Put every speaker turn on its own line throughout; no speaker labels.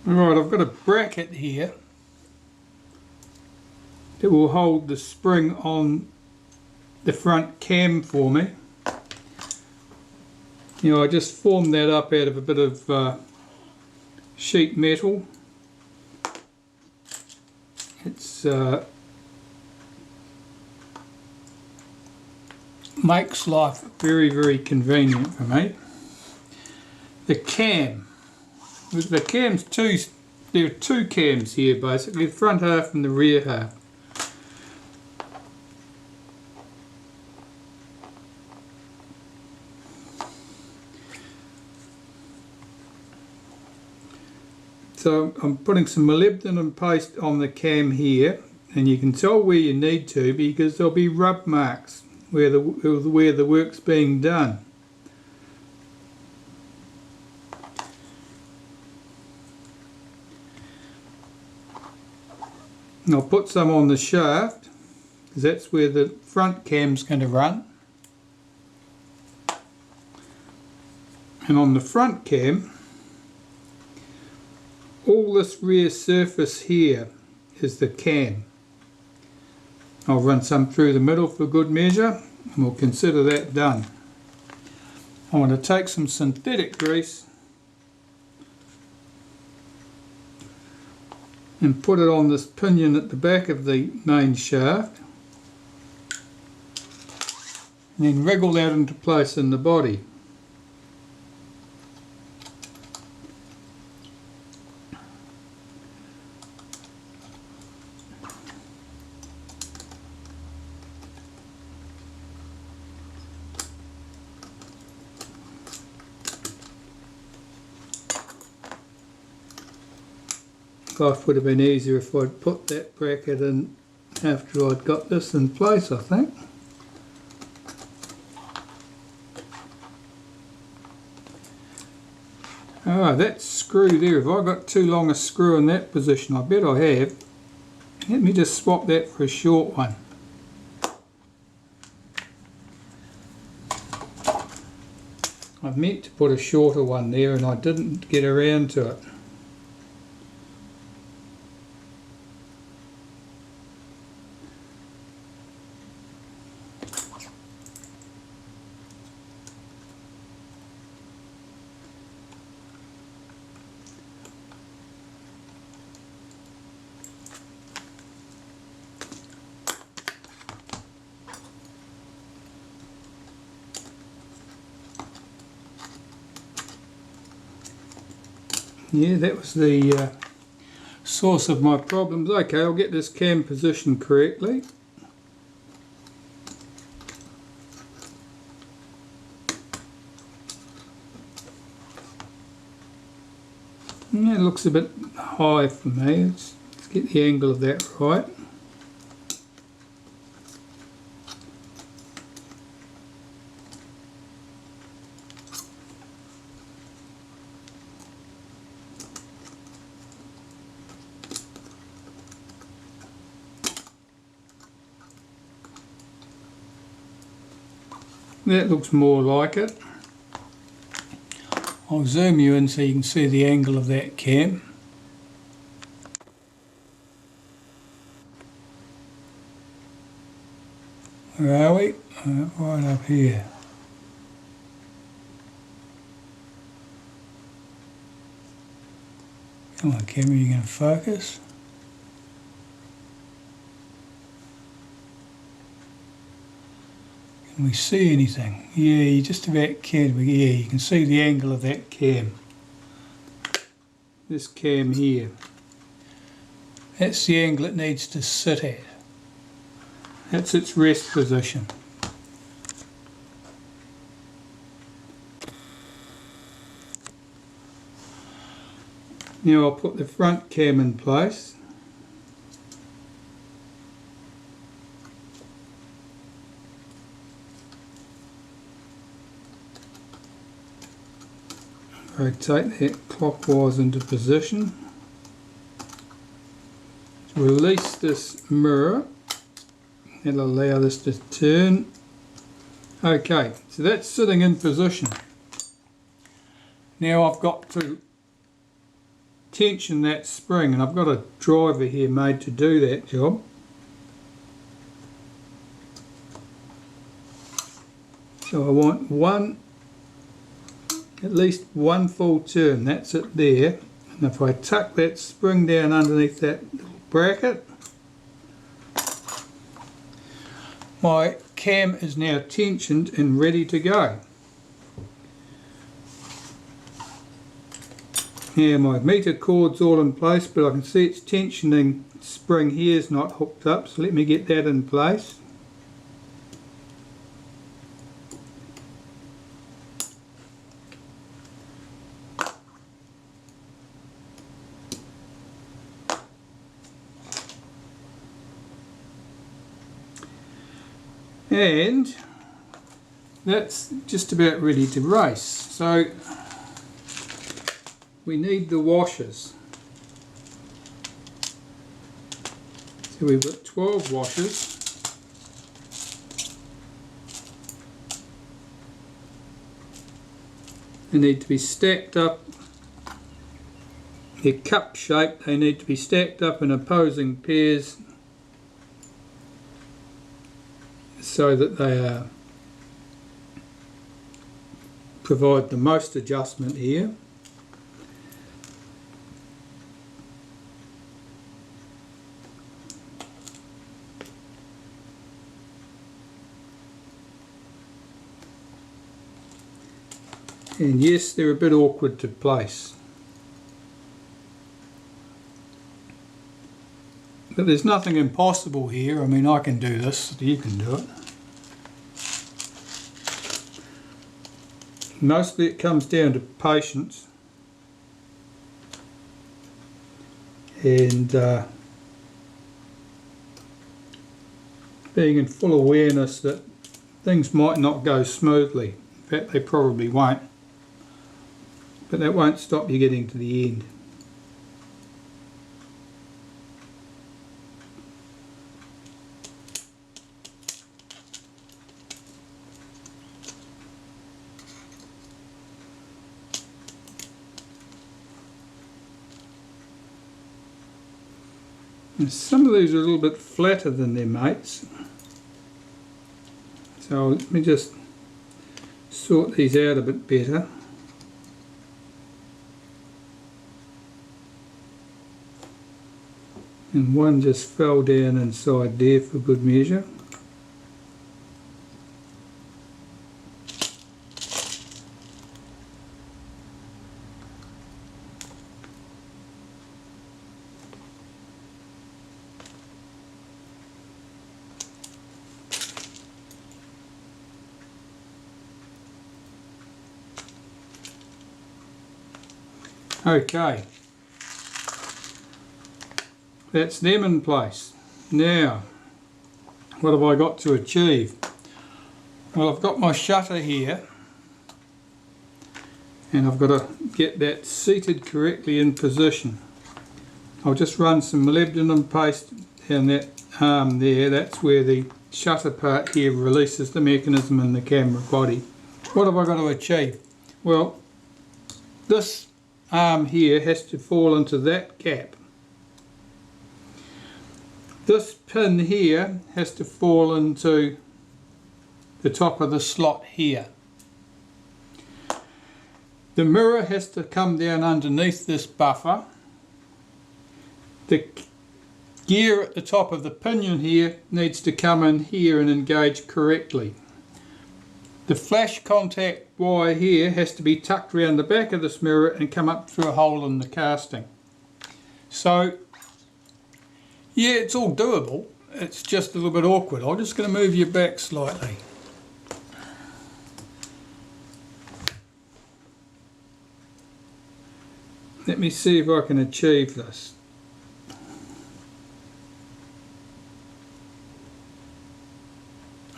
Alright, I've got a bracket here that will hold the spring on the front cam for me. You know, I just formed that up out of a bit of sheet metal. It's makes life very convenient for me. The cam. The cam's there are two cams here basically, the front half and the rear half. So I'm putting some molybdenum paste on the cam here, and you can tell where you need to because there'll be rub marks where the work's being done. And I'll put some on the shaft because that's where the front cam's going to run. And on the front cam, all this rear surface here is the cam. I'll run some through the middle for good measure and we'll consider that done. I want to take some synthetic grease and put it on this pinion at the back of the main shaft and then wriggle that into place in the body. Life would have been easier if I'd put that bracket in after I'd got this in place, I think. Ah, that screw there, have I got too long a screw in that position? I bet I have. Let me just swap that for a short one. I meant to put a shorter one there and I didn't get around to it. Yeah, that was the source of my problems. Okay, I'll get this cam positioned correctly. Yeah, it looks a bit high for me. Let's get the angle of that right. That looks more like it. I'll zoom you in so you can see the angle of that cam. Where are we? Right up here. Come on camera, you can focus. Can we see anything? Yeah, you just about can. Yeah, you can see the angle of that cam. This cam here. That's the angle it needs to sit at. That's its rest position. Now I'll put the front cam in place. Rotate that clockwise into position. Release this mirror. It'll allow this to turn. Okay, so that's sitting in position. Now I've got to tension that spring, and I've got a driver here made to do that job. So I want at least one full turn, that's it there. And if I tuck that spring down underneath that little bracket, my cam is now tensioned and ready to go. Now my meter cord's all in place, but I can see its tensioning spring here is not hooked up, so let me get that in place. And that's just about ready to race. So we need the washers. So we've got 12 washers. They need to be stacked up. They're cup shaped, they need to be stacked up in opposing pairs so that they provide the most adjustment here. And yes, they're a bit awkward to place. But there's nothing impossible here. I mean, I can do this, you can do it. Mostly it comes down to patience and being in full awareness that things might not go smoothly. In fact, they probably won't. But that won't stop you getting to the end. And some of these are a little bit flatter than their mates. So let me just sort these out a bit better. And one just fell down inside there for good measure. Okay. That's them in place. Now, what have I got to achieve? Well, I've got my shutter here and I've got to get that seated correctly in position. I'll just run some molybdenum paste down that arm there. That's where the shutter part here releases the mechanism in the camera body. What have I got to achieve? Well, this arm here has to fall into that gap. This pin here has to fall into the top of the slot here. The mirror has to come down underneath this buffer. The gear at the top of the pinion here needs to come in here and engage correctly. The flash contact wire here has to be tucked around the back of this mirror and come up through a hole in the casting. So yeah, it's all doable, it's just a little bit awkward. I'm just going to move you back slightly. Let me see if I can achieve this.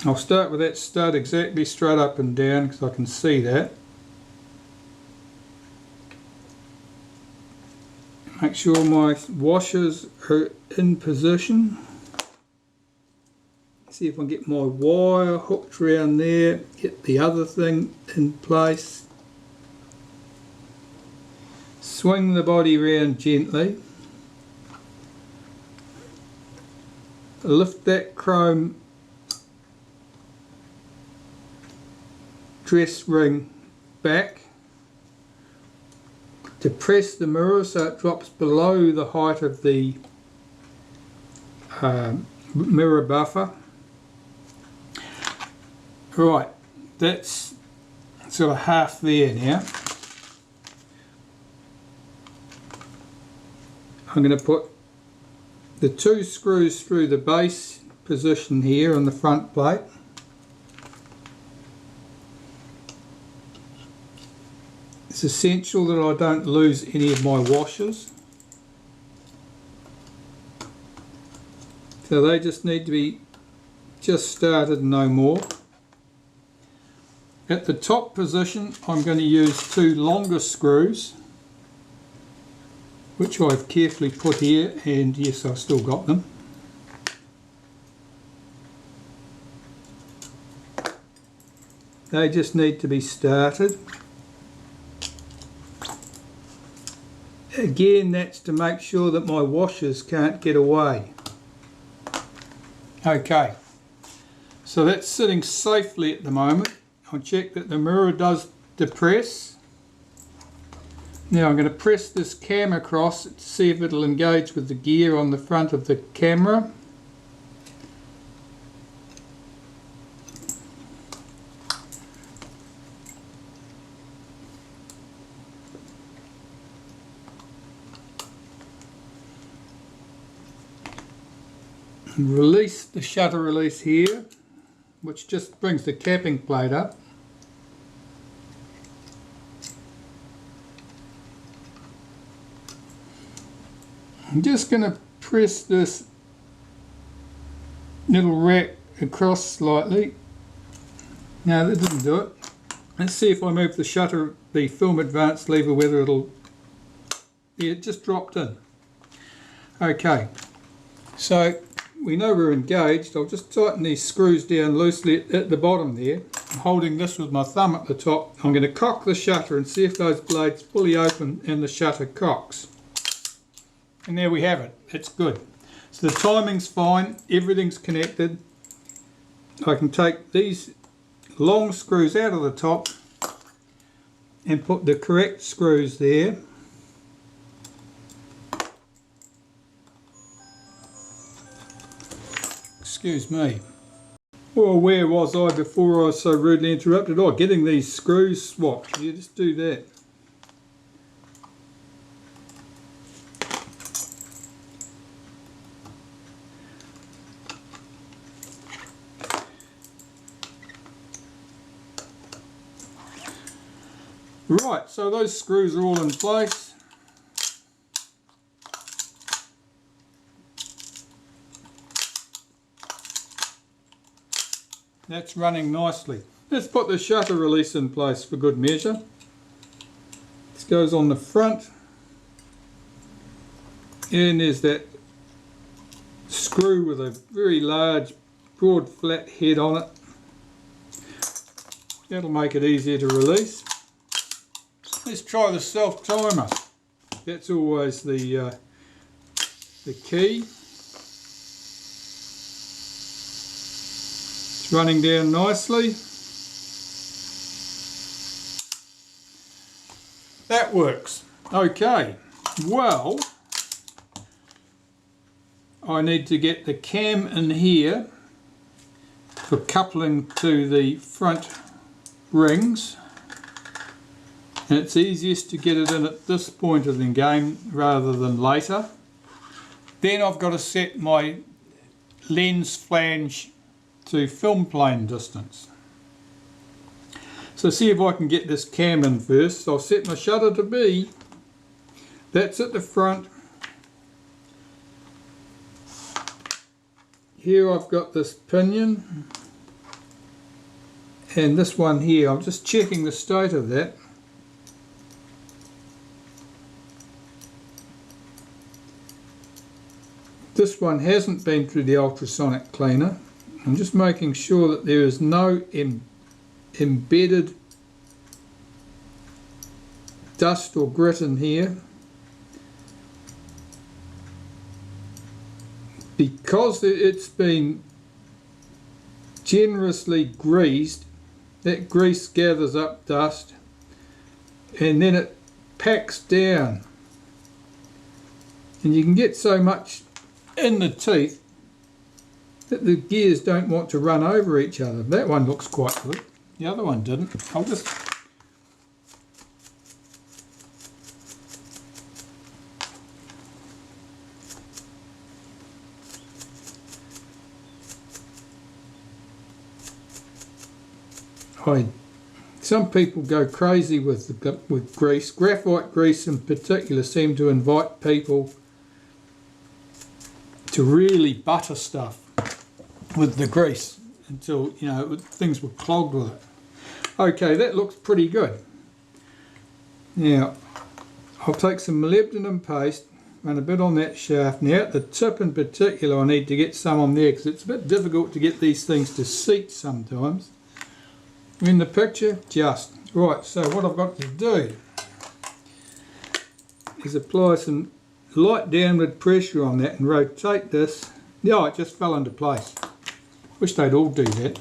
I'll start with that stud exactly straight up and down because I can see that. Make sure my washers are in position. See if I can get my wire hooked around there, get the other thing in place. swing the body round gently, lift that chrome dress ring back, depress the mirror so it drops below the height of the mirror buffer. Right, that's sort of half there now. I'm going to put the 2 screws through the base position here on the front plate. It's essential that I don't lose any of my washers. So they just need to be just started and no more. At the top position I'm going to use 2 longer screws, which I've carefully put here, and yes, I've still got them. They just need to be started. Again, that's to make sure that my washers can't get away. Okay, so that's sitting safely at the moment. I'll check that the mirror does depress. Now I'm going to press this cam across to see if it'll engage with the gear on the front of the camera. And release the shutter release here, which just brings the capping plate up. I'm just going to press this little rack across slightly. No, that didn't do it. Let's see if I move the shutter, the film advance lever, whether it'll... Yeah, it just dropped in. Okay, so we know we're engaged. I'll just tighten these screws down loosely at the bottom there. I'm holding this with my thumb at the top. I'm going to cock the shutter and see if those blades fully open and the shutter cocks. And there we have it, it's good. So the timing's fine, everything's connected. I can take these long screws out of the top and put the correct screws there. Excuse me. Well, where was I before I was so rudely interrupted? Oh, getting these screws swapped. Yeah, just do that. Right, so those screws are all in place. That's running nicely. Let's put the shutter release in place for good measure. This goes on the front. And there's that screw with a very large, broad, flat head on it. That'll make it easier to release. Let's try the self-timer. That's always the key. It's running down nicely. That works. Okay, well, I need to get the cam in here for coupling to the front rings. And it's easiest to get it in at this point of the game rather than later. Then I've got to set my lens flange to film plane distance. So see if I can get this cam in first. I'll set my shutter to B. That's at the front. Here I've got this pinion. And this one here, I'm just checking the state of that. This one hasn't been through the ultrasonic cleaner. I'm just making sure that there is no embedded dust or grit in here. because it's been generously greased, that grease gathers up dust and then it packs down, and you can get so much in the teeth that the gears don't want to run over each other. That one looks quite good, the other one didn't. I'll just some people go crazy with grease. Graphite grease in particular seem to invite people to really butter stuff with the grease until, you know, things were clogged with it. Okay, that looks pretty good. Now I'll take some molybdenum paste, run a bit on that shaft. Now at the tip in particular I need to get some on there because it's a bit difficult to get these things to seat sometimes. In the picture, just right. So what I've got to do is apply some light downward pressure on that and rotate this. Yeah, it just fell into place. Wish they'd all do that.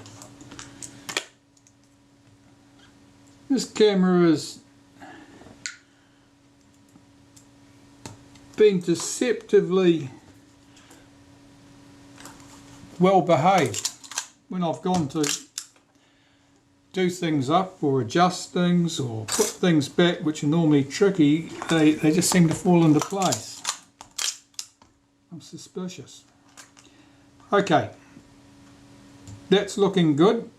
This camera has been deceptively well behaved when I've gone to do things up or adjust things or put things back which are normally tricky. They just seem to fall into place. I'm suspicious. Okay, that's looking good.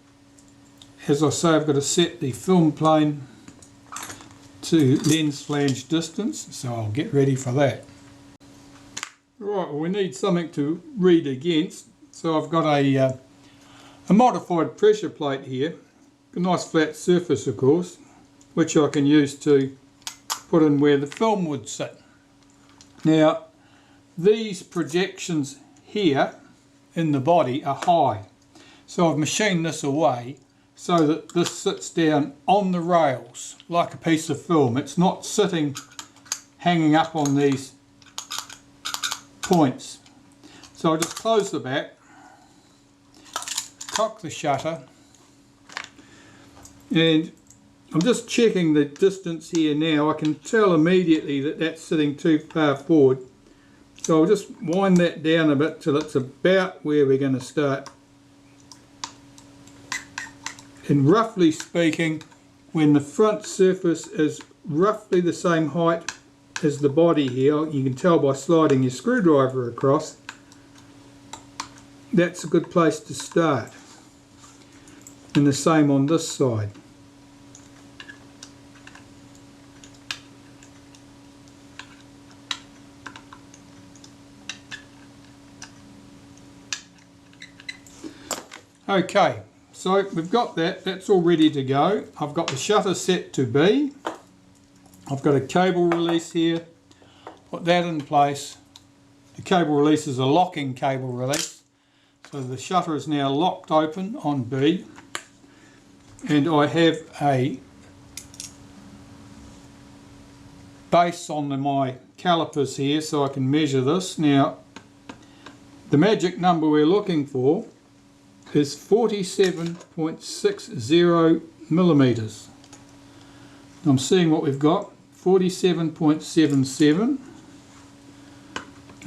As I say, I've got to set the film plane to lens flange distance, so I'll get ready for that. Right, well, we need something to read against, so I've got a modified pressure plate here. A nice flat surface, of course, which I can use to put in where the film would sit. Now, these projections here in the body are high, so I've machined this away so that this sits down on the rails like a piece of film. It's not sitting hanging up on these points. So I'll just close the back, cock the shutter, and I'm just checking the distance here now. I can tell immediately that that's sitting too far forward. So I'll just wind that down a bit till it's about where we're going to start. And roughly speaking, when the front surface is roughly the same height as the body here, you can tell by sliding your screwdriver across, that's a good place to start. And the same on this side. Okay, so we've got that, that's all ready to go. I've got the shutter set to B. I've got a cable release here, put that in place. The cable release is a locking cable release, so the shutter is now locked open on B, and I have a base on my calipers here so I can measure this. Now, the magic number we're looking for is 47.60 millimeters. I'm seeing what we've got, 47.77.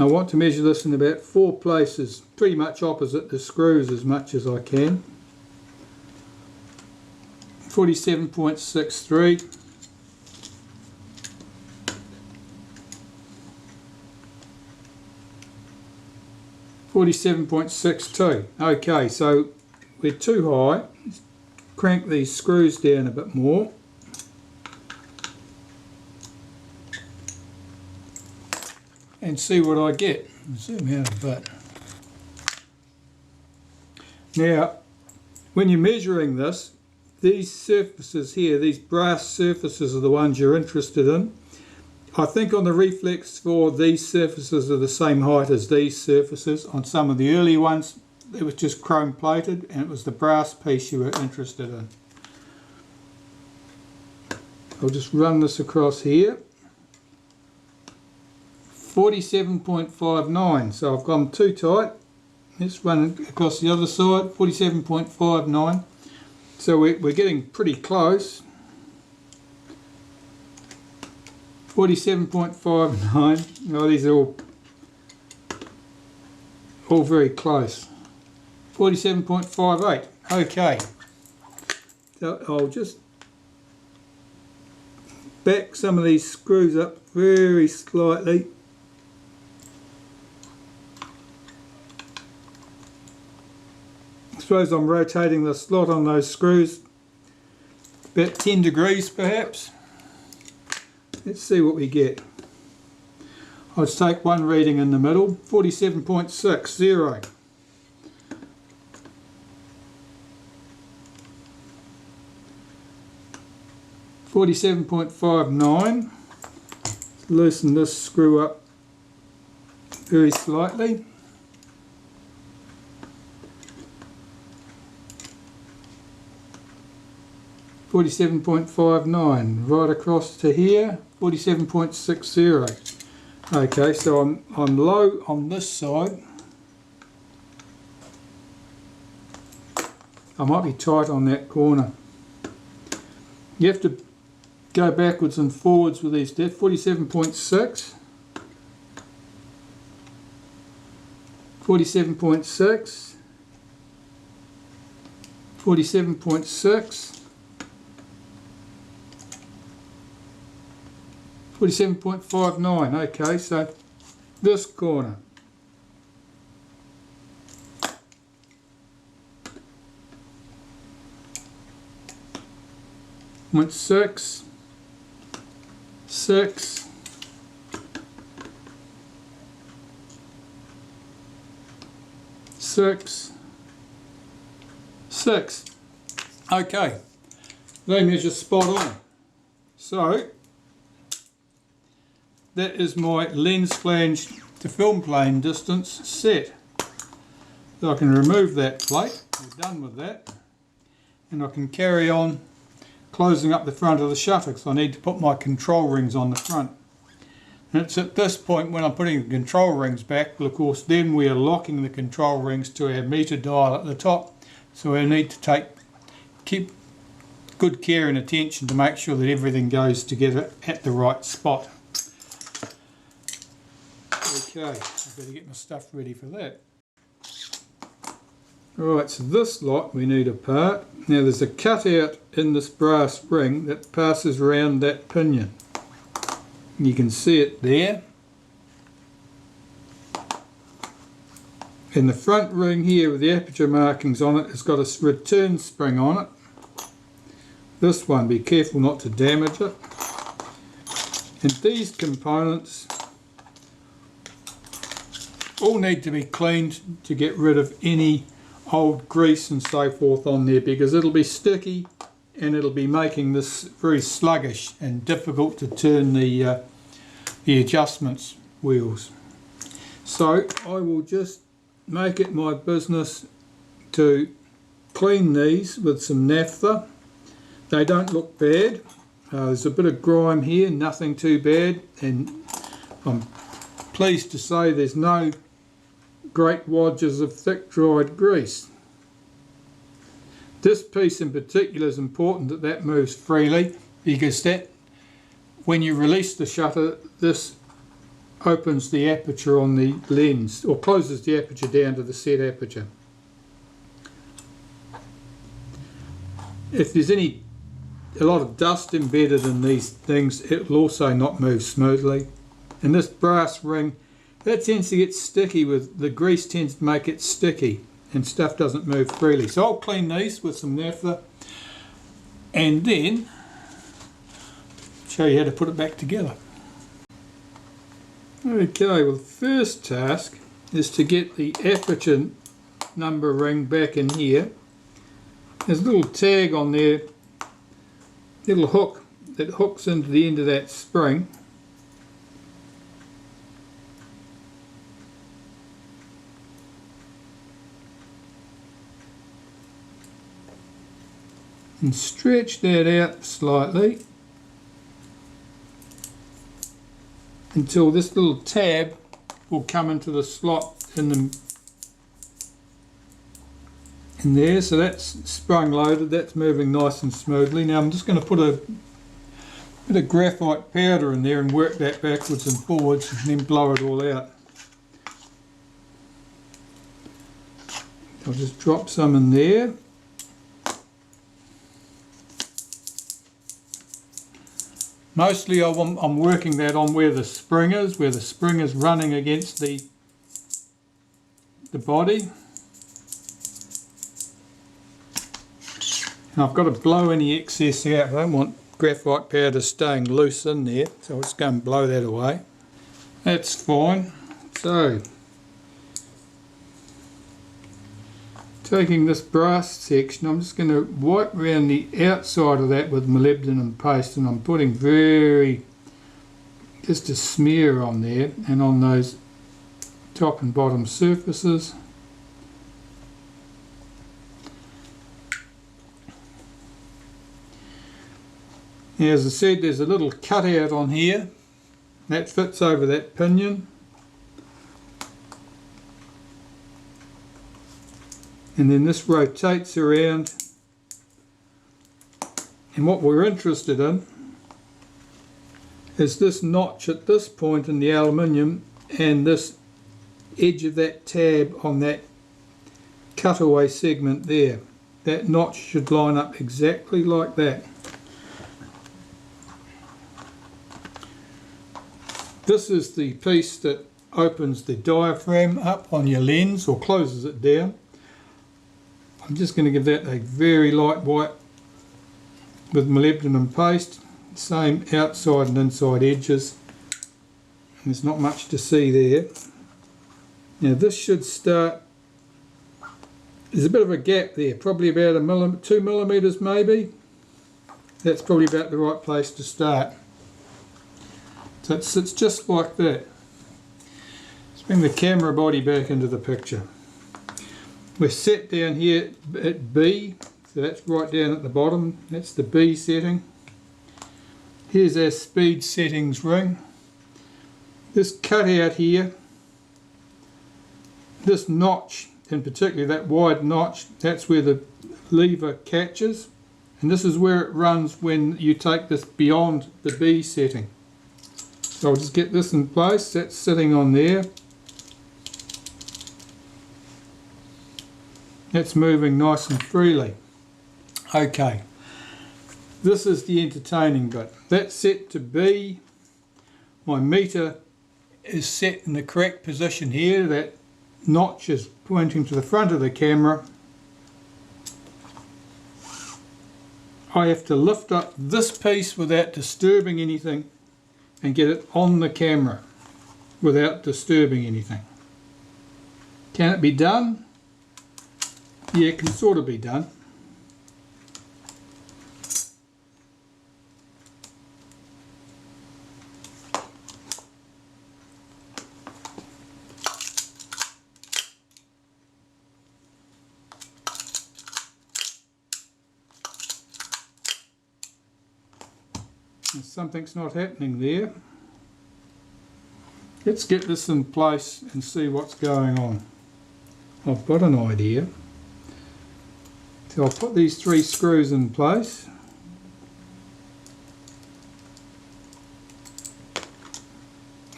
I want to measure this in about 4 places, pretty much opposite the screws as much as I can. 47.63. 47.62. Okay, so we're too high. Let's crank these screws down a bit more. And see what I get. Zoom out a bit. Now, when you're measuring this, these surfaces here, these brass surfaces are the ones you're interested in. I think on the Reflex 4 these surfaces are the same height as these surfaces. On some of the early ones it was just chrome plated and it was the brass piece you were interested in. I'll just run this across here. 47.59, so I've gone too tight. Let's run across the other side, 47.59. So we're getting pretty close. 47.59. Oh, these are all very close. 47.58. Okay. So I'll just back some of these screws up very slightly. I suppose I'm rotating the slot on those screws about 10 degrees perhaps. Let's see what we get. I'll just take one reading in the middle, 47.60. $47.59. Loosen this screw up very slightly. $47.59 right across to here, 47.60. Okay, so I'm low on this side. I might be tight on that corner. You have to go backwards and forwards with these steps. 47.6, 47.6, 47.6, 47.59. Okay, so this corner. Went 6, 6, 6, 6. Okay, they measure spot on. So that is my lens flange to film plane distance set. So I can remove that plate, we're done with that, and I can carry on closing up the front of the shutter because I need to put my control rings on the front. And it's at this point when I'm putting the control rings back, well, of course then we are locking the control rings to our meter dial at the top, so we need to keep good care and attention to make sure that everything goes together at the right spot. Okay, I've got to get my stuff ready for that. Right, so this lot we need apart. Now there's a cutout in this brass ring that passes around that pinion. You can see it there. And the front ring here with the aperture markings on it has got a return spring on it. This one, be careful not to damage it. And these components all need to be cleaned to get rid of any old grease and so forth on there, because it'll be sticky and it'll be making this very sluggish and difficult to turn the adjustments wheels. So I will just make it my business to clean these with some naphtha. They don't look bad. There's a bit of grime here, nothing too bad, and I'm pleased to say there's no great wadges of thick dried grease. This piece in particular is important that moves freely, because that, when you release the shutter, this opens the aperture on the lens, or closes the aperture down to the set aperture. If there's a lot of dust embedded in these things, it will also not move smoothly. And this brass ring, that tends to get sticky, with the grease tends to make it sticky and stuff doesn't move freely. So I'll clean these with some naphtha and then show you how to put it back together. Okay, well the first task is to get the aperture number ring back in here. There's a little tag on there, little hook that hooks into the end of that spring. And stretch that out slightly, until this little tab will come into the slot in there. So that's sprung loaded, that's moving nice and smoothly. Now I'm just going to put a bit of graphite powder in there and work that backwards and forwards and then blow it all out. I'll just drop some in there. Mostly I'm working that on where the spring is running against the body. And I've got to blow any excess out. I don't want graphite powder staying loose in there, so I'll just go and blow that away. That's fine. So, taking this brass section, I'm just going to wipe around the outside of that with molybdenum paste, and I'm putting just a smear on there and on those top and bottom surfaces. Now, as I said, there's a little cutout on here that fits over that pinion, and then this rotates around, and what we're interested in is this notch at this point in the aluminium and this edge of that tab on that cutaway segment there. That notch should line up exactly like that. This is the piece that opens the diaphragm up on your lens or closes it down. I'm just going to give that a very light wipe with molybdenum paste, same outside and inside edges. There's not much to see there. Now this should start, there's a bit of a gap there, probably about 2 millimeters maybe. That's probably about the right place to start. So it sits just like that. Let's bring the camera body back into the picture. We're set down here at B, so that's right down at the bottom, that's the B setting. Here's our speed settings ring. This cutout here, this notch in particular, that wide notch, that's where the lever catches, and this is where it runs when you take this beyond the B setting. So I'll just get this in place, that's sitting on there. That's moving nice and freely. Okay, this is the entertaining bit. That's set to B. My meter is set in the correct position here. That notch is pointing to the front of the camera. I have to lift up this piece without disturbing anything and get it on the camera without disturbing anything. Can it be done? Yeah, it can sort of be done. Something's not happening there. Let's get this in place and see what's going on. I've got an idea. So I'll put these 3 screws in place.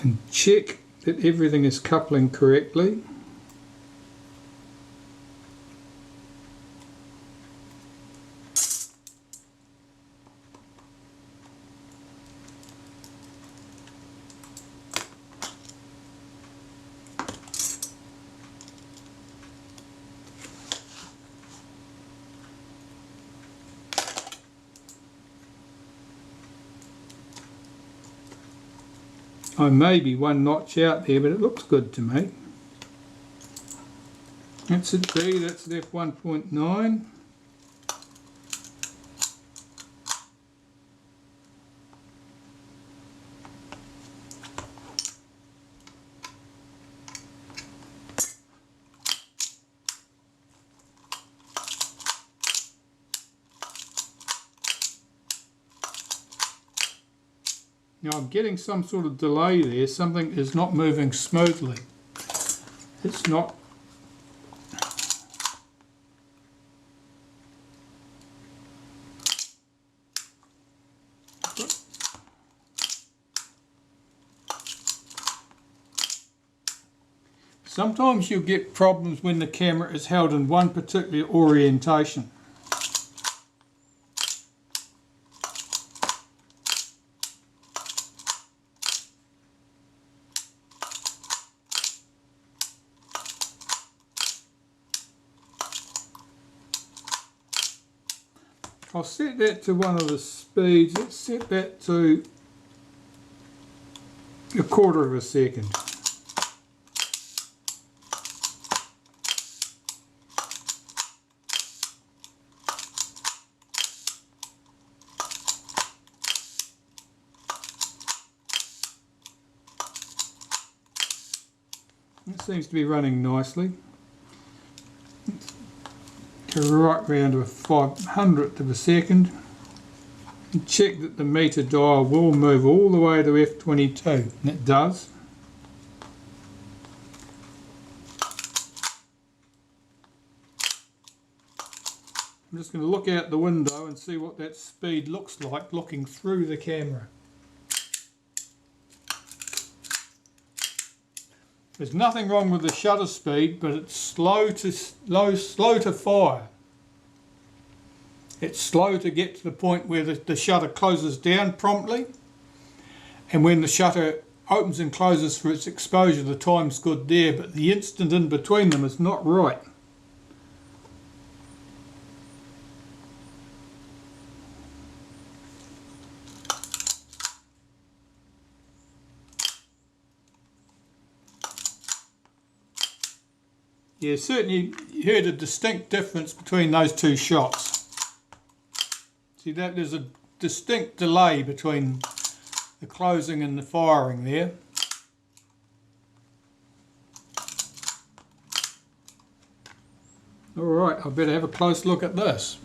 And check that everything is coupling correctly. I may be 1 notch out there, but it looks good to me. That's at B, that's at f1.9. Now I'm getting some sort of delay there, something is not moving smoothly. It's not. Sometimes you'll get problems when the camera is held in one particular orientation. I'll set that to one of the speeds. Let's set that to 1/4 of a second. It seems to be running nicely. Right round to a 500th of a second. And check that the meter dial will move all the way to F22, and it does. I'm just going to look out the window and see what that speed looks like looking through the camera. There's nothing wrong with the shutter speed, but it's slow to fire. It's slow to get to the point where the shutter closes down promptly, and when the shutter opens and closes for its exposure, the time's good there, but the instant in between them is not right. Yeah, certainly you heard a distinct difference between those two shots. See that there's a distinct delay between the closing and the firing there. Alright, I better have a close look at this.